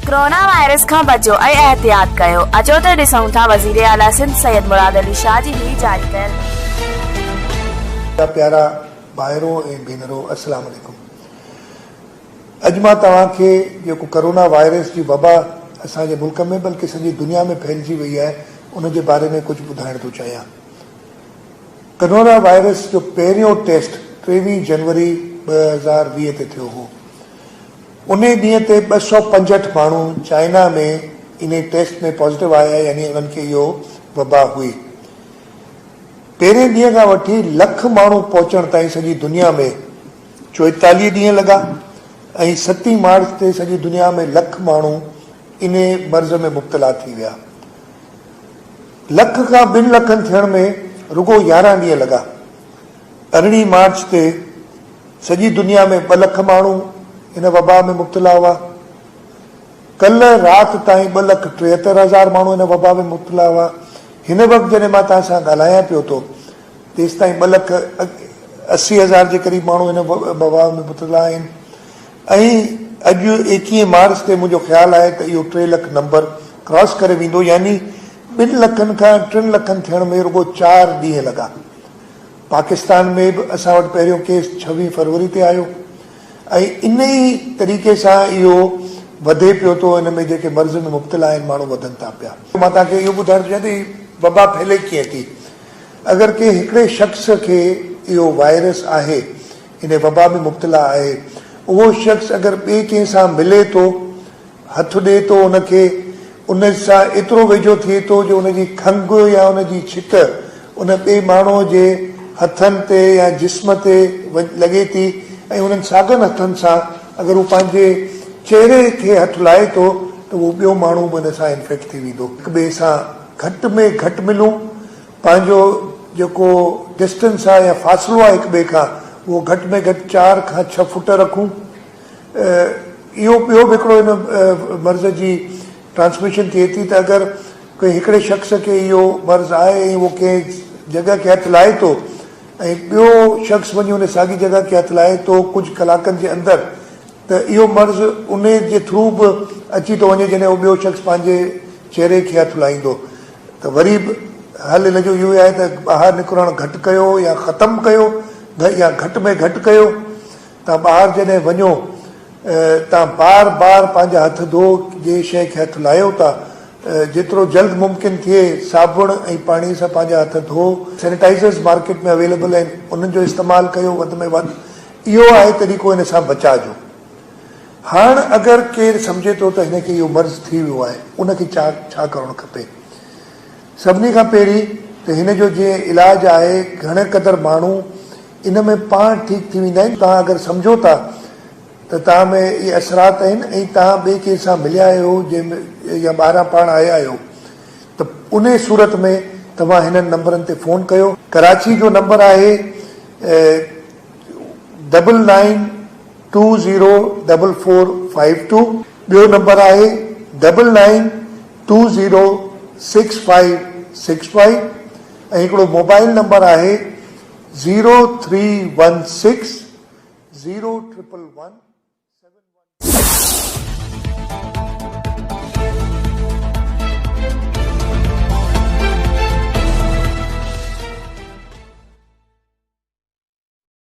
Corona virus खां बचो ऐं एहतियात कयो। अचो त ॾिसूं था वज़ीर आला सिंध सैयद मुराद अली शाह जी ही जारी कयल। प्यारा भाइरों ऐं भेनरों, अस्सलाम वालेकुम। अॼु मां तव्हांखे जेको कोरोना वायरस जी वबा असांजे मुल्क में बल्कि सॼी दुनिया में फैलिजी वई आहे उन जे बारे में कुझु ॿुधाइण थो चाहियां। कोरोना वायरस जो पहिरियों टेस्ट 23 जनवरी 2020 ते थियो हो। उन ॾींहं ते 265 माण्हू चाइना में इन टेस्ट में पॉज़िटिव आया, यानी उन्हनि खे इहो वबा हुई। पहिरें ॾींहं खां वठी लख माण्हू पहुचण ताईं सॼी दुनिया में 44 ॾींहं लॻा ऐं 7 मार्च ते सॼी दुनिया में लख माण्हू इन मर्ज़ में मुब्तला थी विया। लख खां 2 लखनि थियण में रुगो 11 ॾींहं लॻा। 18 मार्च ते सॼी दुनिया में 2 लख माण्हू इन वबा में मुब्तला हुआ। कल्ह राति ताईं 2,73,000 माण्हू इन वबा में मुब्तला हुआ। हिन वक़्तु जॾहिं मां तव्हां सां ॻाल्हायां पियो थो तेसि ताईं 2,80,000 जे क़रीब माण्हू इन वबा में मुब्तला आहिनि ऐं अॼु 21 मार्च ते मुंहिंजो ख़्यालु आहे त इहो 3 लख नंबर क्रॉस करे वेंदो, यानी 2 लखनि खां 3 लखनि थियण में रुगो 4 ॾींहं लॻा। पाकिस्तान में बि असां वटि पहिरियों केस 26 फरवरी ते आयो ऐं इन ई तरीक़े सां इहो वधे पियो थो। इन में जेके मर्ज़ में मुब्तला आहिनि माण्हू वधनि था पिया। मां तव्हांखे इहो ॿुधाइणु चाहियां त वबा फैले कीअं थी। अगरि के हिकिड़े शख़्स खे इहो वायरस आहे, इन वबा में मुब्तला आहे, उहो शख़्स अगरि ॿिए कंहिं सां मिले थो, हथु ॾिए थो उनखे, उन सां एतिरो वेझो थिए थो जो उनजी खंघि या उनजी छिक उन ॿिए माण्हूअ जे हथनि ते या जिस्म ते लॻे थी ऐं उन्हनि साॻियनि हथनि सां अगरि हू पंहिंजे चहिरे खे हथु लाहे थो त उहो ॿियो माण्हू बि उन सां इन्फेक्ट थी वेंदो। हिक ॿिए सां घटि में घटि मिलूं, पंहिंजो जेको डिस्टेंस आहे या फ़ासिलो आहे हिक ॿिए खां उहो घटि में घटि 4 खां 6 फुट रखूं। इहो ॿियो बि हिकिड़ो इन मर्ज़ जी ट्रांसमिशन थिए थी त अगरि कोई हिकिड़े शख़्स खे इहो मर्ज़ आहे ऐं उहो कंहिं जॻह खे हथु लाहे थो ऐं ॿियो शख़्स वञी उन साॻी जॻह खे हथु लाहे थो कुझु कलाकनि जे अंदरि, त इहो मर्ज़ उन जे थ्रू बि अची थो वञे जॾहिं उहो ॿियो शख़्स पंहिंजे चहिरे खे हथु लाहींदो। त वरी बि हल हिन जो इहो आहे त ॿाहिरि निकिरणु घटि कयो या ख़तमु कयो या घटि में घटि कयो। तव्हां ॿाहिरि जॾहिं वञो तव्हां बार बार पंहिंजा हथ धो, जे शइ खे हथु लाहियो था जेतिरो जल्द मुमकिन थिए साबुण ऐं पाणीअ सां पंहिंजा हथ धो। सैनिटाइज़र्स मार्केट में अवेलेबल आहिनि, उन्हनि जो इस्तेमालु कयो वधि में वधि। इहो आहे तरीक़ो हिन सां बचाव जो। हाणे अगरि केरु सम्झे थो त हिनखे इहो मर्ज़ थी वियो आहे, उनखे छा करणु खपे। सभिनी खां पहिरीं त हिन जो जीअं इलाजु आहे, घणे क़दुरु माण्हू इन में पाण ठीकु थी वेंदा आहिनि। तव्हां अगरि सम्झो था त तव्हां में इहे असरात आहिनि ऐं तव्हां ॿिए कंहिं सां मिलिया आहियो जंहिंमें या ॿाहिरां पाण आया आहियो, त उन सूरत में तव्हां हिननि नंबरनि ते फ़ोन कयो। कराची जो नंबर आहे 99204452। ॿियो नंबर आहे 99206565 ऐं हिकिड़ो मोबाइल नंबर आहे 0316 01117।